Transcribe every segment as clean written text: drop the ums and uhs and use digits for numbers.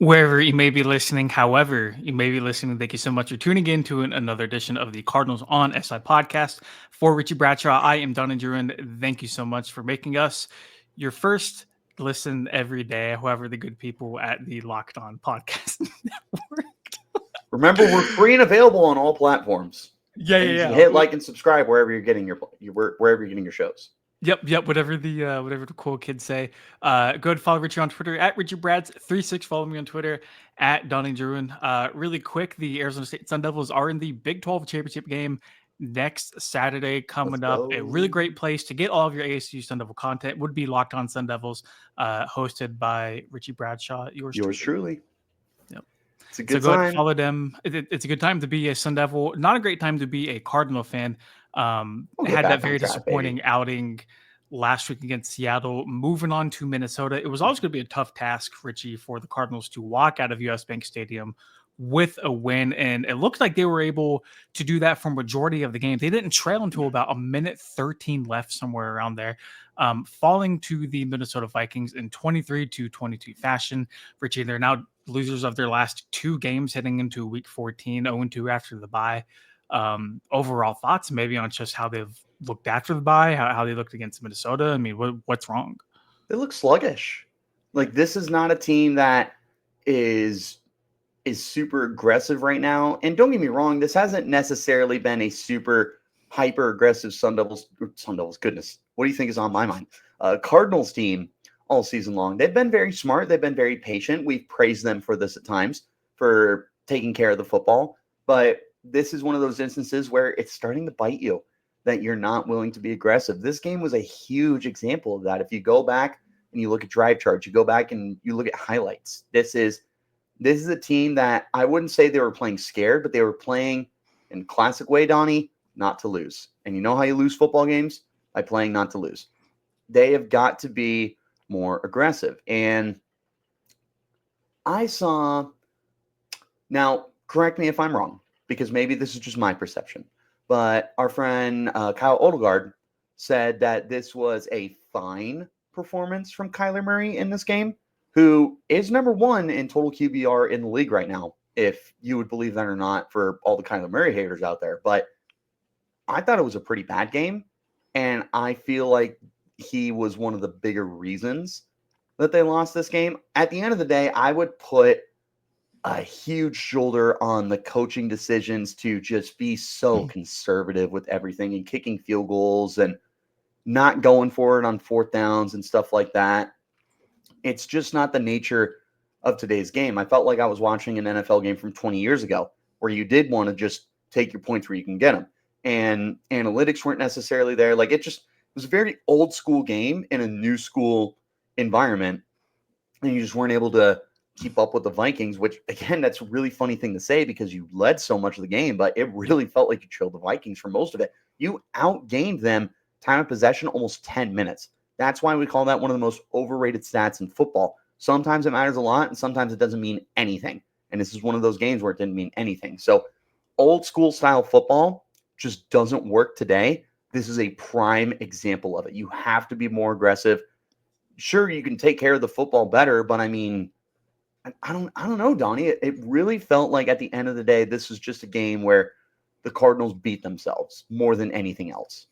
Wherever you may be listening, however you may be listening, thank you so much for tuning in to another edition of the Cardinals on SI podcast. For Richie Bradshaw, I am Don and Druin. Thank you so much for making us your first listen every day, however the good people at the Locked On Podcast Network. Remember, we're free and available on all platforms. Yeah, And you yeah, should yeah. hit like and subscribe wherever you're getting wherever you're getting your shows. Yep. Whatever the cool kids say. Go ahead and follow Richie on Twitter at RichieBrads36. Follow me on Twitter at Donnie Druin. Really quick, the Arizona State Sun Devils are in the Big 12 championship game next Saturday coming up. A really great place to get all of your ASU Sun Devil content would be Locked On Sun Devils, hosted by Richie Bradshaw. Yours truly. Yep. It's a So good go ahead and time. follow them. It's a good time to be a Sun Devil. Not a great time to be a Cardinal fan. We'll get Had back that on very track, disappointing baby. outing last week against Seattle. Moving on to Minnesota, it was always going to be a tough task, Richie, for the Cardinals to walk out of US Bank Stadium with a win, and it looked like they were able to do that for majority of the game. They didn't trail until about a minute 13 left, somewhere around there, falling to the Minnesota Vikings in 23-22 fashion. Richie, they're now losers of their last two games heading into week 14, 0-2 after the bye. Overall thoughts maybe on just how they've looked after the bye, how they looked against Minnesota. I mean, what's wrong? They look sluggish. Like, this is not a team that is super aggressive right now. And don't get me wrong, this hasn't necessarily been a super hyper aggressive Sun Devils. Goodness, what do you think is on my mind? Cardinals team all season long. They've been very smart. They've been very patient. We've praised them for this at times, for taking care of the football. But this is one of those instances where it's starting to bite you, that you're not willing to be aggressive. This game was a huge example of that. If you go back and you look at drive charts, you go back and you look at highlights, this is a team that I wouldn't say they were playing scared, but they were playing in classic way, Donnie, not to lose. And you know how you lose football games? By playing not to lose. They have got to be more aggressive. And I saw, now correct me if I'm wrong, because maybe this is just my perception, but our friend Kyle Odegaard said that this was a fine performance from Kyler Murray in this game, who is number one in total QBR in the league right now, if you would believe that or not, for all the Kyler Murray haters out there. But I thought it was a pretty bad game, and I feel like he was one of the bigger reasons that they lost this game. At the end of the day, I would put a huge shoulder on the coaching decisions to just be so conservative with everything and kicking field goals and not going for it on fourth downs and stuff like that. It's just not the nature of today's game. I felt like I was watching an NFL game from 20 years ago where you did want to just take your points where you can get them. And analytics weren't necessarily there. Like, it was a very old school game in a new school environment. And you just weren't able to keep up with the Vikings, which, again, that's a really funny thing to say because you led so much of the game, but it really felt like you trailed the Vikings for most of it. You outgained them time of possession almost 10 minutes. That's why we call that one of the most overrated stats in football. Sometimes it matters a lot, and sometimes it doesn't mean anything. And this is one of those games where it didn't mean anything. So old school style football just doesn't work today. This is a prime example of it. You have to be more aggressive. Sure, you can take care of the football better, but I mean, I don't know, Donnie. It really felt like at the end of the day, this was just a game where the Cardinals beat themselves more than anything else.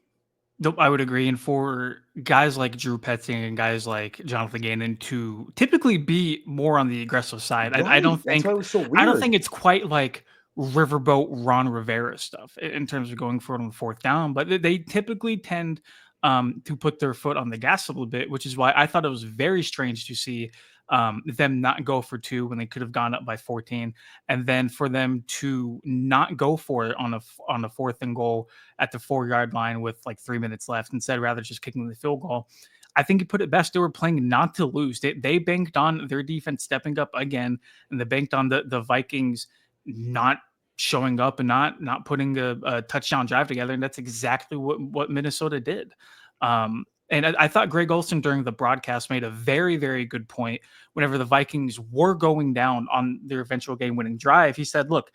Nope, I would agree. And for guys like Drew Petzing and guys like Jonathan Gannon to typically be more on the aggressive side, I don't That's why think it was so weird. it's quite like riverboat Ron Rivera stuff in terms of going for it on the fourth down, but they typically tend to put their foot on the gas a little bit, which is why I thought it was very strange to see them not go for two when they could have gone up by 14, and then for them to not go for it on a fourth and goal at the 4-yard line with like 3 minutes left, instead rather just kicking the field goal. I think you put it best. They were playing not to lose. They banked on their defense stepping up again, and they banked on the Vikings not showing up and not putting a touchdown drive together. And that's exactly what Minnesota did. And I thought Greg Olson during the broadcast made a very, very good point. Whenever the Vikings were going down on their eventual game-winning drive, he said, look,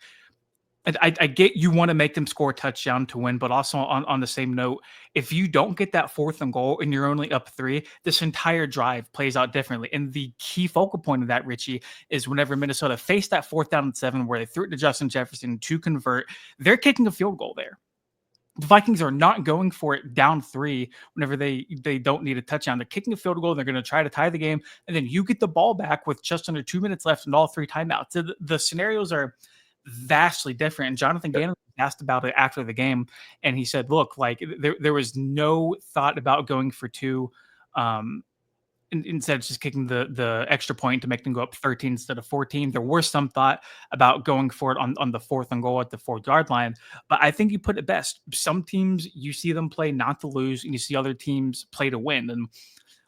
I get you want to make them score a touchdown to win, but also on the same note, if you don't get that 4th and goal and you're only up 3, this entire drive plays out differently. And the key focal point of that, Richie, is whenever Minnesota faced that 4th down and 7 where they threw it to Justin Jefferson to convert, they're kicking a field goal there. The Vikings are not going for it down 3 whenever they don't need a touchdown. They're kicking a field goal. They're going to try to tie the game, and then you get the ball back with just under 2 minutes left and all 3 timeouts. So the scenarios are vastly different. And Jonathan Yep. Gannon asked about it after the game, and he said, "Look, like there was no thought about going for 2. Um, instead of just kicking the extra point to make them go up 13 instead of 14. There was some thought about going for it on the 4th and goal at the 4-yard line. But I think you put it best. Some teams, you see them play not to lose, and you see other teams play to win. And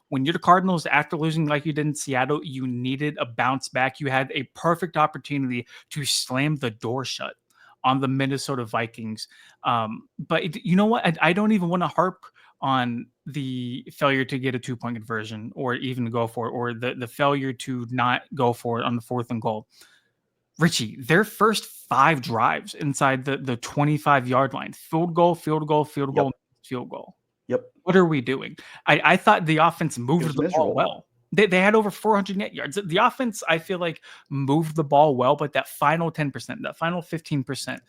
when you're the Cardinals, after losing like you did in Seattle, you needed a bounce back. You had a perfect opportunity to slam the door shut on the Minnesota Vikings. But you know what? I don't even want to harp on the failure to get a 2-point conversion or even go for it, or the failure to not go for it on the 4th and goal. Richie, their first 5 drives inside the 25-yard line, field goal, field goal, field goal, Yep. field goal. Yep. What are we doing? I thought the offense It moved was the ball miserable. well. They had over 400 net yards. The offense, I feel like, moved the ball well, but that final 10%, that final 15%,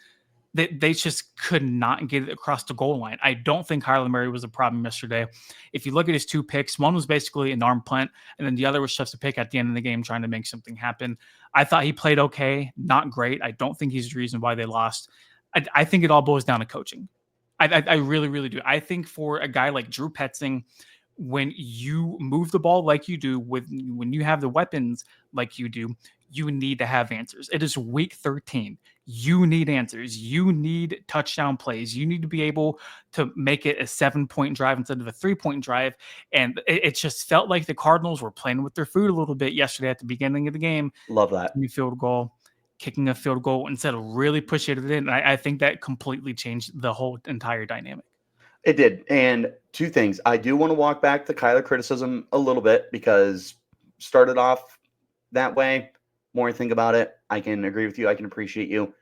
they just could not get it across the goal line. I don't think Kyler Murray was a problem yesterday. If you look at his 2 picks, one was basically an arm punt, and then the other was just a pick at the end of the game trying to make something happen. I thought he played okay, not great. I don't think he's the reason why they lost. I think it all boils down to coaching. I really, really do. I think for a guy like Drew Petzing, when you move the ball like you do, when you have the weapons like you do, you need to have answers. It is week 13. You need answers. You need touchdown plays. You need to be able to make it a 7-point drive instead of a 3-point drive. And it just felt like the Cardinals were playing with their food a little bit yesterday at the beginning of the game. Love that. Field goal, kicking a field goal instead of really pushing it in. I think that completely changed the whole entire dynamic. It did. And 2 things. I do want to walk back the Kyler criticism a little bit because started off that way. More I think about it, I can agree with you. I can appreciate you.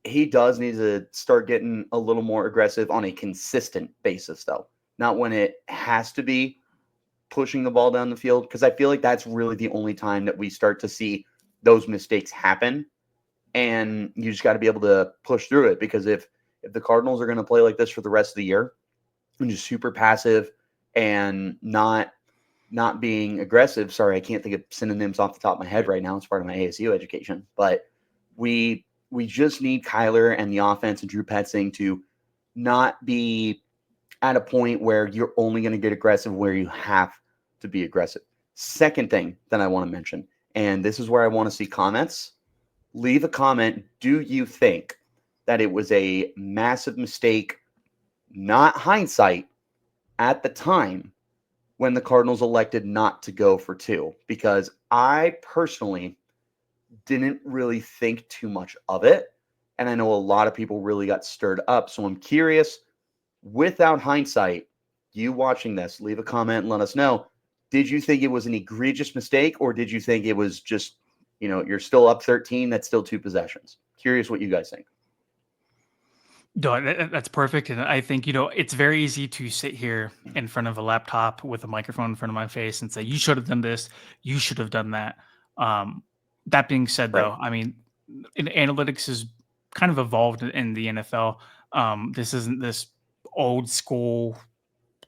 He does need to start getting a little more aggressive on a consistent basis, though. Not when it has to be pushing the ball down the field, because I feel like that's really the only time that we start to see those mistakes happen. And you just got to be able to push through it, because if the Cardinals are going to play like this for the rest of the year and just super passive and not being aggressive. Sorry, I can't think of synonyms off the top of my head right now. It's part of my ASU education. But we just need Kyler and the offense and Drew Petzing to not be at a point where you're only going to get aggressive where you have to be aggressive. Second thing that I want to mention, and this is where I want to see comments. Leave a comment. Do you think that it was a massive mistake, not hindsight, at the time when the Cardinals elected not to go for 2? Because I personally didn't really think too much of it. And I know a lot of people really got stirred up. So I'm curious, without hindsight, you watching this, leave a comment and let us know. Did you think it was an egregious mistake, or did you think it was just, you're still up 13, that's still 2 possessions? Curious what you guys think. No, that's perfect. And I think, it's very easy to sit here in front of a laptop with a microphone in front of my face and say, you should have done this, you should have done that. That being said, Right. though, I mean, analytics is kind of evolved in the NFL. This isn't this old school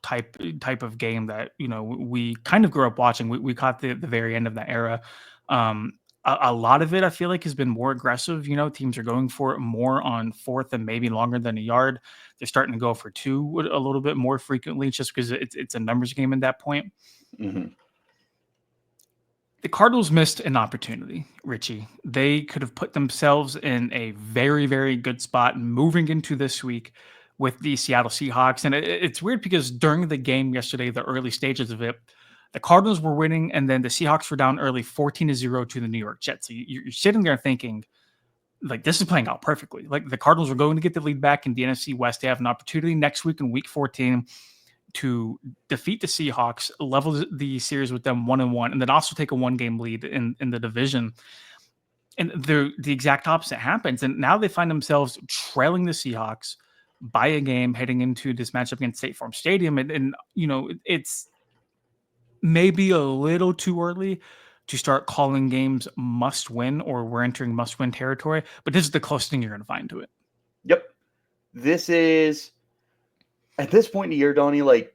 type of game that we kind of grew up watching. We caught the very end of that era. A lot of it I feel like has been more aggressive. Teams are going for it more on 4th and maybe longer than a yard. They're starting to go for 2 a little bit more frequently just because it's a numbers game at that point. Mm-hmm. The Cardinals missed an opportunity, Richie. They could have put themselves in a very, very good spot moving into this week with the Seattle Seahawks. And it's weird because during the game yesterday, the early stages of it, the Cardinals were winning, and then the Seahawks were down early 14-0 to the New York Jets. So you're sitting there thinking, like, this is playing out perfectly. Like, the Cardinals are going to get the lead back in the NFC West. They have an opportunity next week in week 14 to defeat the Seahawks, level the series with them 1-1, and then also take a 1-game lead in the division. And the exact opposite happens. And now they find themselves trailing the Seahawks by a game heading into this matchup against State Farm Stadium. And it's maybe a little too early to start calling games must win or we're entering must win territory, but this is the closest thing you're going to find to it. Yep. This is, at this point in the year, Donnie, like,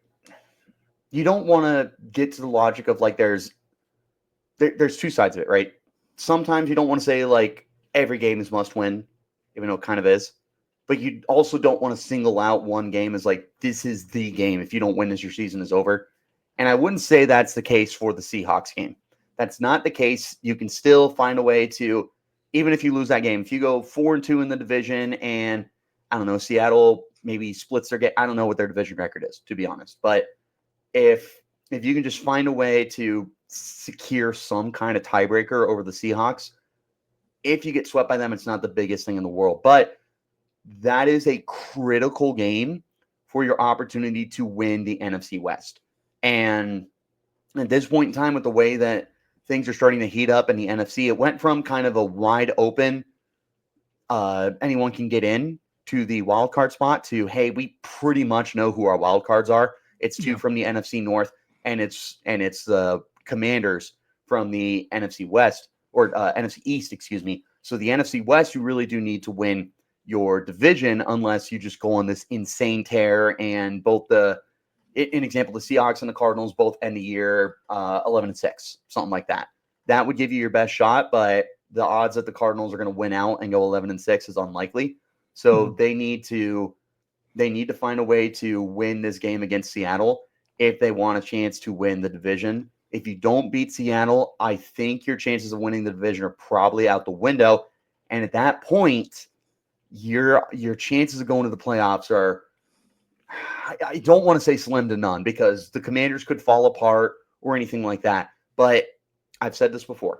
you don't want to get to the logic of like there's two sides of it, right? Sometimes you don't want to say like every game is must win, even though it kind of is. But you also don't want to single out one game as like this is the game. If you don't win this, your season is over. And I wouldn't say that's the case for the Seahawks game. That's not the case. You can still find a way to, even if you lose that game, if you go 4-2 in the division and I don't know, Seattle maybe splits their game. I don't know what their division record is, to be honest. But if you can just find a way to secure some kind of tiebreaker over the Seahawks, if you get swept by them, it's not the biggest thing in the world. But that is a critical game for your opportunity to win the NFC West. And at this point in time, with the way that things are starting to heat up in the NFC, it went from kind of a wide open, anyone can get in to the wild card spot to, hey, we pretty much know who our wild cards are. It's two from the NFC North, and it's the Commanders from the NFC West or NFC East, excuse me. So the NFC West, you really do need to win your division unless you just go on this insane tear. And both an example, the Seahawks and the Cardinals both end the year 11-6, something like that. That would give you your best shot, but the odds that the Cardinals are going to win out and go 11-6 is unlikely. So they need to find a way to win this game against Seattle if they want a chance to win the division. If you don't beat Seattle, I think your chances of winning the division are probably out the window. And at that point, your chances of going to the playoffs are, I don't want to say slim to none because the Commanders could fall apart or anything like that. But I've said this before.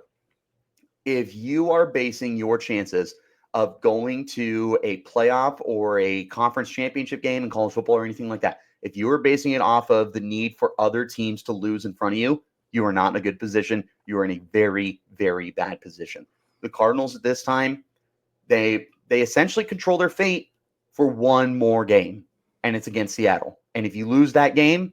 If you are basing your chances of going to a playoff or a conference championship game in college football or anything like that, if you are basing it off of the need for other teams to lose in front of you, you are not in a good position. You are in a very, very bad position. The Cardinals at this time, they essentially control their fate for one more game, and it's against Seattle. And if you lose that game,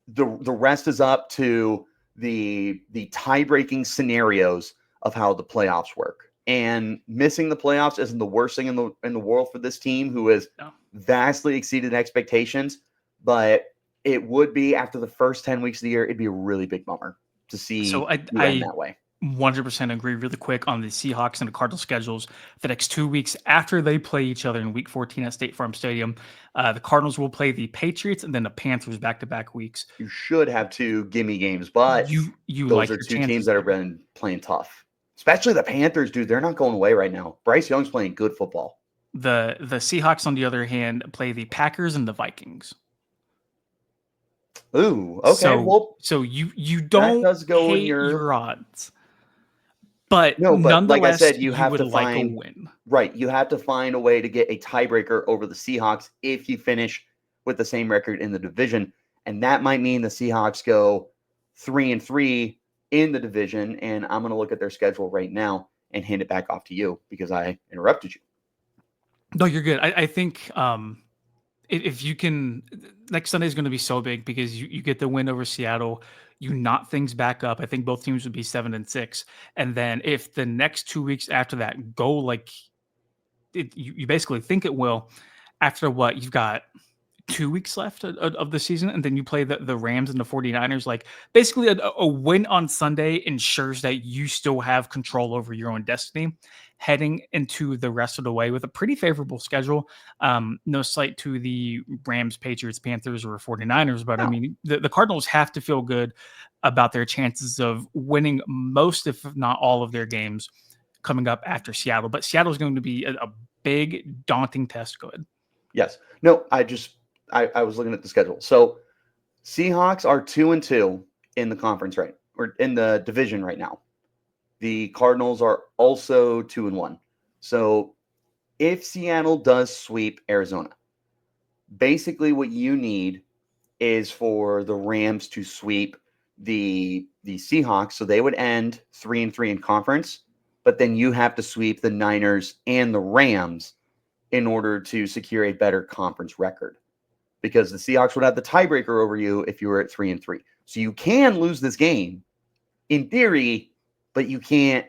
the rest is up to the tie-breaking scenarios of how the playoffs work. And missing the playoffs isn't the worst thing in the world for this team, who has vastly exceeded expectations. But it would be, after the first 10 weeks of the year, it'd be a really big bummer to see you end that way. 100% agree. Really quick on the Seahawks and the Cardinals schedules. The next 2 weeks after they play each other in Week 14 at State Farm Stadium, the Cardinals will play the Patriots and then the Panthers back-to-back weeks. You should have two gimme games, but you those like are your two chances teams that have been playing tough. Especially the Panthers, dude. They're not going away right now. Bryce Young's playing good football. The Seahawks, on the other hand, play the Packers and the Vikings. Ooh, okay. So you don't does go in hate your your odds. But no, but like I nonetheless, said, you you have would to like a find win. right. You have to find a way to get a tiebreaker over the Seahawks if you finish with the same record in the division, and that might mean the Seahawks go 3-3 in the division. And I'm going to look at their schedule right now and hand it back off to you because I interrupted you. No, you're good. I think if you can, next Sunday is going to be so big because you get the win over Seattle, you knot things back up. I think both teams would be 7-6, and then if the next 2 weeks after that go like you basically think it will, after what you've got 2 weeks left of the season, and then you play the Rams and the 49ers. Like, basically, a win on Sunday ensures that you still have control over your own destiny heading into the rest of the way with a pretty favorable schedule. No slight to the Rams, Patriots, Panthers, or 49ers, but I mean, the Cardinals have to feel good about their chances of winning most, if not all, of their games coming up after Seattle. But Seattle is going to be a big, daunting test. Go ahead. Yes. No, I was looking at the schedule. So Seahawks are 2-2 in the conference, right? Or in the division right now. The Cardinals are also 2-1. So if Seattle does sweep Arizona, basically what you need is for the Rams to sweep the Seahawks. So they would end 3-3 in conference. but then you have to sweep the Niners and the Rams in order to secure a better conference record, because the Seahawks would have the tiebreaker over you if you were at 3-3. So you can lose this game in theory, but you can't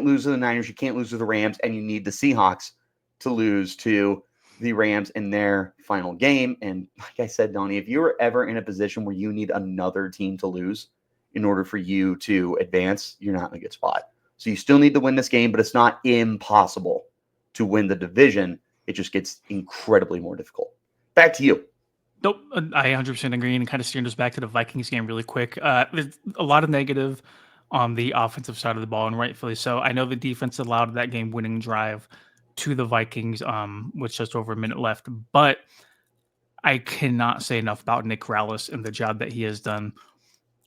lose to the Niners, you can't lose to the Rams, and you need the Seahawks to lose to the Rams in their final game. And like I said, Donnie, if you're ever in a position where you need another team to lose in order for you to advance, you're not in a good spot. So you still need to win this game, but it's not impossible to win the division. It just gets incredibly more difficult. Back to you. Nope, I 100% agree, and kind of steering us back to the Vikings game really quick. There's a lot of negative on the offensive side of the ball, and rightfully so. I know the defense allowed that game-winning drive to the Vikings with just over a minute left, but I cannot say enough about Nick Rallis and the job that he has done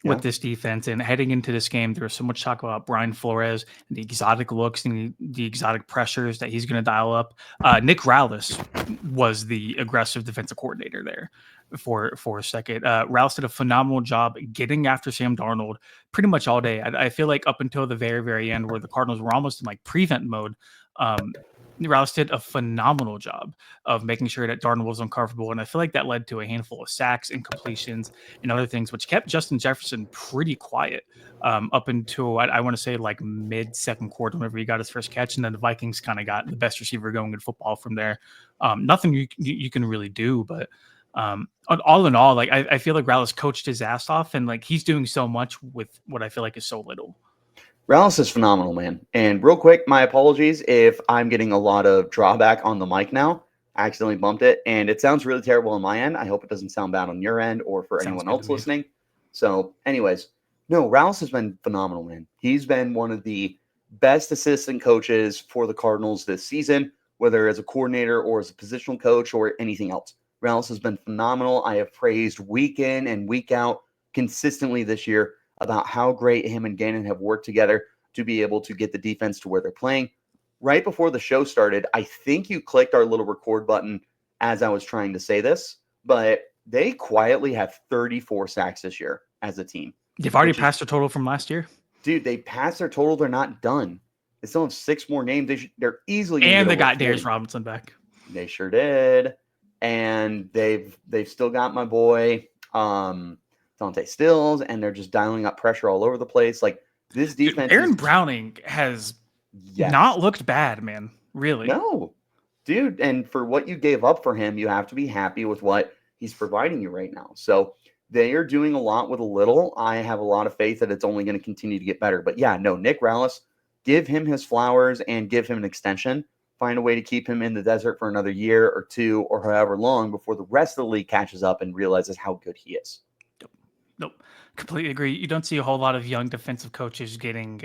Yeah. with this defense. And heading into this game, there was so much talk about Brian Flores and the exotic looks and the exotic pressures that he's going to dial up. Nick Rallis was the aggressive defensive coordinator there for a second. Rallis did a phenomenal job getting after Sam Darnold pretty much all day. I feel like up until the very, very end, where the Cardinals were almost in like prevent mode, Rallis did a phenomenal job of making sure that Darnold was uncomfortable. And I feel like that led to a handful of sacks and completions and other things, which kept Justin Jefferson pretty quiet up until I want to say like mid second quarter, whenever he got his first catch. And then the Vikings kind of got the best receiver going in football from there. Nothing you can really do, but all in all, like I feel like Rallis coached his ass off, and like he's doing so much with what I feel like is so little. Rallis is phenomenal, man. And real quick, my apologies if I'm getting a lot of drawback on the mic now. I accidentally bumped it, and it sounds really terrible on my end. I hope it doesn't sound bad on your end or for Sounds anyone good to else me. listening. So, anyways, no, Rallis has been phenomenal, man. He's been one of the best assistant coaches for the Cardinals this season, whether as a coordinator or as a positional coach or anything else. Rallis has been phenomenal. I have praised week in and week out consistently this year about how great him and Gannon have worked together to be able to get the defense to where they're playing. Right before the show started, I think you clicked our little record button as I was trying to say this, but they quietly have 34 sacks this year as a team. They've already passed their total from last year. Dude, they passed their total. They're not done. They still have 6 more games. They're easily going to And get they over got 40. Darius Robinson back. They sure did. And they've still got my boy Dante Stills, and they're just dialing up pressure all over the place. Like, this defense. Aaron Browning has not looked bad, man. Really. No, dude. And for what you gave up for him, you have to be happy with what he's providing you right now. So they are doing a lot with a little. I have a lot of faith that it's only going to continue to get better. But yeah, no, Nick Rallis, give him his flowers and give him an extension. Find a way to keep him in the desert for another year or two or however long before the rest of the league catches up and realizes how good he is. Nope. Completely agree. You don't see a whole lot of young defensive coaches getting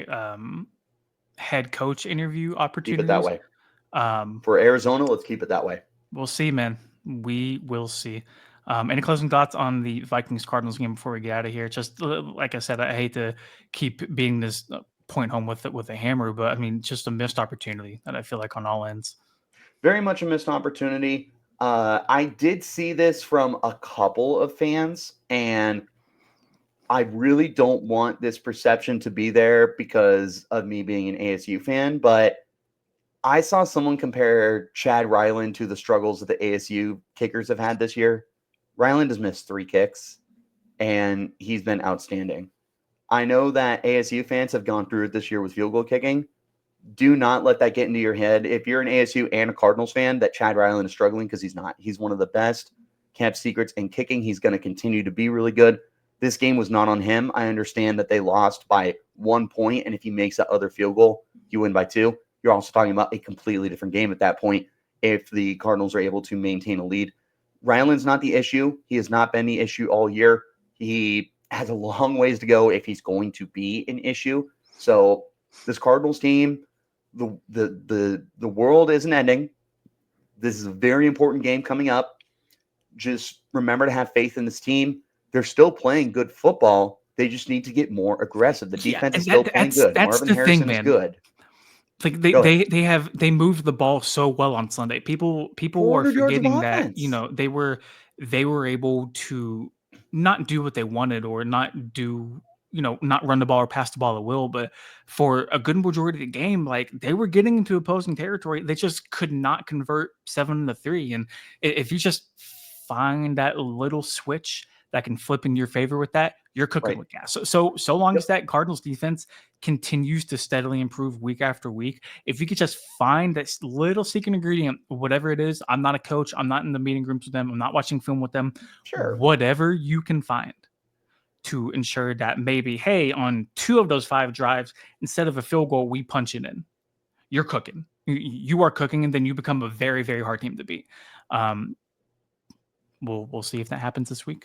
head coach interview opportunities. Keep it that way. For Arizona, let's keep it that way. We'll see, man. We will see. Any closing thoughts on the Vikings Cardinals game before we get out of here? Just like I said, I hate to keep being this point home with a hammer, but I mean, just a missed opportunity that I feel like on all ends. Very much a missed opportunity. I did see this from a couple of fans, and I really don't want this perception to be there because of me being an ASU fan, but I saw someone compare Chad Ryland to the struggles that the ASU kickers have had this year. Ryland has missed 3 kicks, and he's been outstanding. I know that ASU fans have gone through it this year with field goal kicking. Do not let that get into your head. If you're an ASU and a Cardinals fan, that Chad Ryland is struggling, because he's not. He's one of the best kept secrets in kicking. He's going to continue to be really good. This game was not on him. I understand that they lost by 1 point, and if he makes that other field goal, you win by 2. You're also talking about a completely different game at that point if the Cardinals are able to maintain a lead. Ryland's not the issue. He has not been the issue all year. He has a long ways to go if he's going to be an issue. So this Cardinals team, the world isn't ending. This is a very important game coming up. Just remember to have faith in this team. They're still playing good football. They just need to get more aggressive. The defense is still playing good. Marvin Harrison is good. Like they moved the ball so well on Sunday. People are forgetting that, you know, they were able to not do what they wanted or not do not run the ball or pass the ball at will, but for a good majority of the game, like they were getting into opposing territory. They just could not convert 7-3. And if you just find that little switch that can flip in your favor with that, you're cooking Right. with gas. So long Yep. as that Cardinals defense continues to steadily improve week after week, if you could just find that little secret ingredient, whatever it is, I'm not a coach, I'm not in the meeting rooms with them, I'm not watching film with them, Sure. whatever you can find to ensure that maybe, hey, on 2 of those 5 drives, instead of a field goal, we punch it in. You're cooking. You are cooking, and then you become a very, very hard team to beat. Um, we'll see if that happens this week.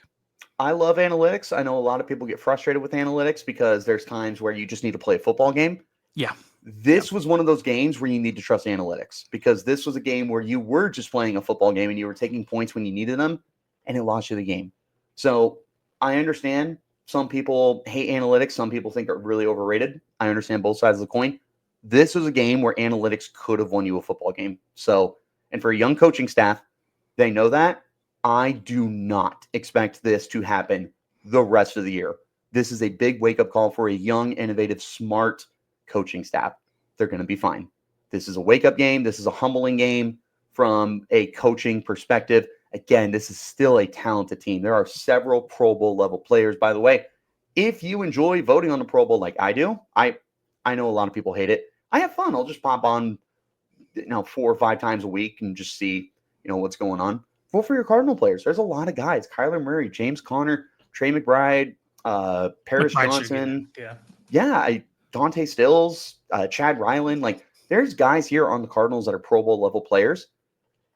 I love analytics. I know a lot of people get frustrated with analytics because there's times where you just need to play a football game. Yeah. This was one of those games where you need to trust analytics because this was a game where you were just playing a football game and you were taking points when you needed them, and it lost you the game. So I understand some people hate analytics. Some people think are really overrated. I understand both sides of the coin. This was a game where analytics could have won you a football game. So, and for a young coaching staff, they know that. I do not expect this to happen the rest of the year. This is a big wake-up call for a young, innovative, smart coaching staff. They're going to be fine. This is a wake-up game. This is a humbling game from a coaching perspective. Again, this is still a talented team. There are several Pro Bowl level players, by the way. If you enjoy voting on the Pro Bowl like I do, I know a lot of people hate it. I have fun. I'll just pop on 4 or 5 times a week and just see what's going on. Vote for your Cardinal players. There's a lot of guys: Kyler Murray, James Conner, Trey McBride, Paris Johnson. Dante Stills, Chad Ryland. Like, there's guys here on the Cardinals that are Pro Bowl level players.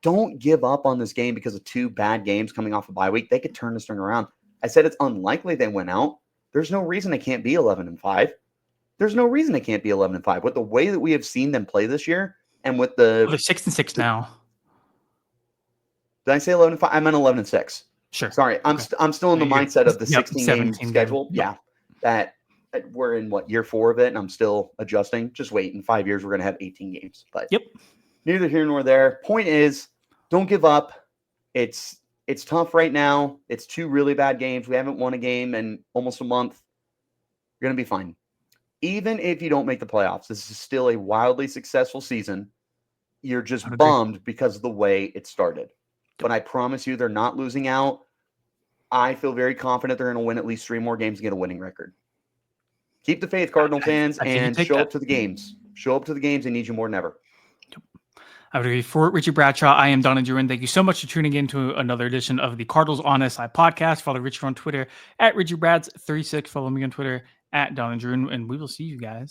Don't give up on this game because of 2 bad games coming off a bye week. They could turn this thing around. I said it's unlikely they went out. There's no reason they can't be 11-5. There's no reason they can't be 11-5 with the way that we have seen them play this year, and with They're 6-6 now. Did I say 11-5? I meant 11-6. Sure. Sorry, I'm still in the mindset of the 16-game schedule. Yep. Yeah, that we're in year 4 of it, and I'm still adjusting. Just wait, in 5 years we're going to have 18 games. But yep, neither here nor there. Point is, don't give up. It's tough right now. It's 2 really bad games. We haven't won a game in almost a month. You're going to be fine. Even if you don't make the playoffs, this is still a wildly successful season. You're just bummed because of the way it started. But I promise you, they're not losing out. I feel very confident they're going to win at least 3 more games and get a winning record. Keep the faith, Cardinal fans, and show up to the games. Show up to the games. They need you more than ever. I would agree. For Richie Bradshaw, I am Donna Druin. Thank you so much for tuning in to another edition of the Cardinals on SI podcast. Follow Richard on Twitter at RichieBrads36. Follow me on Twitter at Donna Druin, and we will see you guys